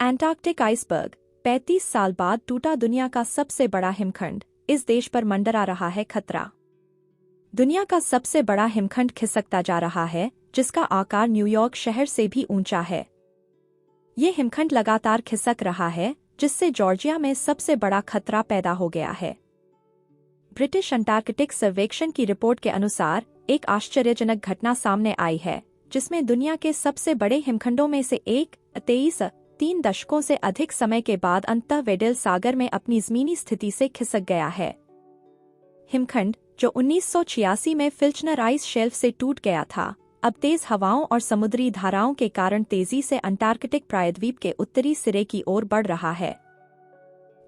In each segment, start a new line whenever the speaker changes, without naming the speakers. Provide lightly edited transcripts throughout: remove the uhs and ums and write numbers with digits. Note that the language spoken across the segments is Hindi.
एंटार्कटिक आइसबर्ग 35 साल बाद टूटा दुनिया का सबसे बड़ा हिमखंड, इस देश पर मंडरा रहा है खतरा। दुनिया का सबसे बड़ा हिमखंड खिसकता जा रहा है, जिसका आकार न्यूयॉर्क शहर से भी ऊंचा है। ये हिमखंड लगातार खिसक रहा है, जिससे जॉर्जिया में सबसे बड़ा खतरा पैदा हो गया है। ब्रिटिश अंटार्कटिक सर्वेक्षण की रिपोर्ट के अनुसार एक आश्चर्यजनक घटना सामने आई है, जिसमें दुनिया के सबसे बड़े हिमखंडों में से एक 3 दशकों से अधिक समय के बाद अंततः वेडेल सागर में अपनी जमीनी स्थिति से खिसक गया है। हिमखंड, जो 1986 में फिल्चनर आइस शेल्फ से टूट गया था, अब तेज हवाओं और समुद्री धाराओं के कारण तेजी से अंटार्कटिक प्रायद्वीप के उत्तरी सिरे की ओर बढ़ रहा है।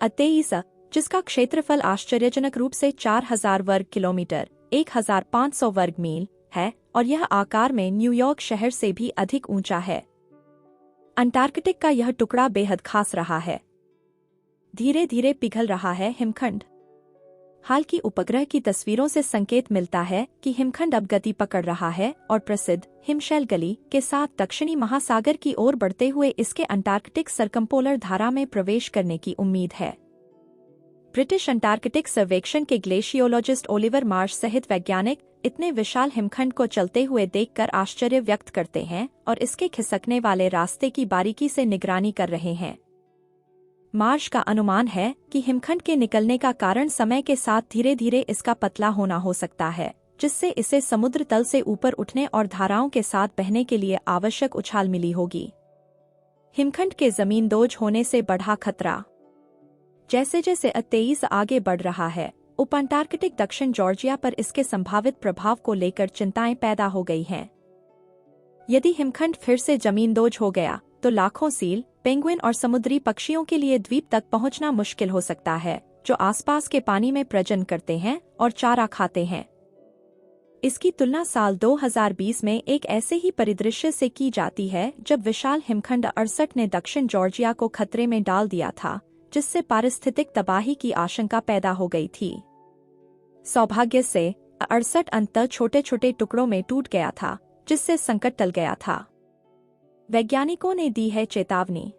अतेईस, जिसका क्षेत्रफल आश्चर्यजनक रूप से 4000 वर्ग किलोमीटर 1500 वर्ग मील है और यह आकार में न्यूयॉर्क शहर से भी अधिक ऊंचा है। अंटार्कटिक का यह टुकड़ा बेहद खास रहा है। धीरे धीरे पिघल रहा है हिमखंड। हाल की उपग्रह की तस्वीरों से संकेत मिलता है कि हिमखंड अब गति पकड़ रहा है और प्रसिद्ध हिमशैल गली के साथ दक्षिणी महासागर की ओर बढ़ते हुए इसके अंटार्कटिक सरकमपोलर धारा में प्रवेश करने की उम्मीद है। ब्रिटिश अंटार्कटिक सर्वेक्षण के ग्लेशियोलॉजिस्ट ओलिवर मार्श सहित वैज्ञानिक इतने विशाल हिमखंड को चलते हुए देखकर आश्चर्य व्यक्त करते हैं और इसके खिसकने वाले रास्ते की बारीकी से निगरानी कर रहे हैं। मार्श का अनुमान है कि हिमखंड के निकलने का कारण समय के साथ धीरे धीरे इसका पतला होना हो सकता है, जिससे इसे समुद्र तल से ऊपर उठने और धाराओं के साथ बहने के लिए आवश्यक उछाल मिली होगी। हिमखंड के जमींदोज होने से बढ़ा खतरा। जैसे जैसे अतेईस आगे बढ़ रहा है, उप अंटार्कटिक दक्षिण जॉर्जिया पर इसके संभावित प्रभाव को लेकर चिंताएं पैदा हो गई हैं। यदि हिमखंड फिर से जमींदोज हो गया तो लाखों सील, पेंगुइन और समुद्री पक्षियों के लिए द्वीप तक पहुंचना मुश्किल हो सकता है, जो आसपास के पानी में प्रजनन करते हैं और चारा खाते हैं। इसकी तुलना साल 2020 में एक ऐसे ही परिदृश्य से की जाती है जब विशाल हिमखंड 68 ने दक्षिण जॉर्जिया को खतरे में डाल दिया था, जिससे पारिस्थितिक तबाही की आशंका पैदा हो गई थी। सौभाग्य से 68 अंततः छोटे छोटे टुकड़ों में टूट गया था, जिससे संकट टल गया था। वैज्ञानिकों ने दी है चेतावनी।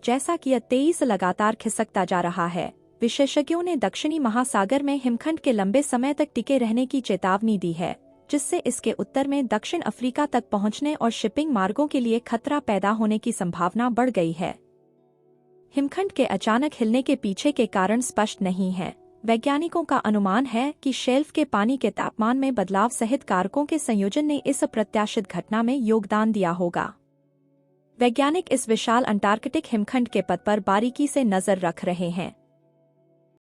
जैसा कि 23 लगातार खिसकता जा रहा है, विशेषज्ञों ने दक्षिणी महासागर में हिमखंड के लंबे समय तक टिके रहने की चेतावनी दी है, जिससे इसके उत्तर में दक्षिण अफ्रीका तक पहुंचने और शिपिंग मार्गों के लिए खतरा पैदा होने की संभावना बढ़ गई है। हिमखंड के अचानक हिलने के पीछे के कारण स्पष्ट नहीं है। वैज्ञानिकों का अनुमान है कि शेल्फ के पानी के तापमान में बदलाव सहित कारकों के संयोजन ने इस अप्रत्याशित घटना में योगदान दिया होगा। वैज्ञानिक इस विशाल अंटार्कटिक हिमखंड के पथ पर बारीकी से नजर रख रहे हैं।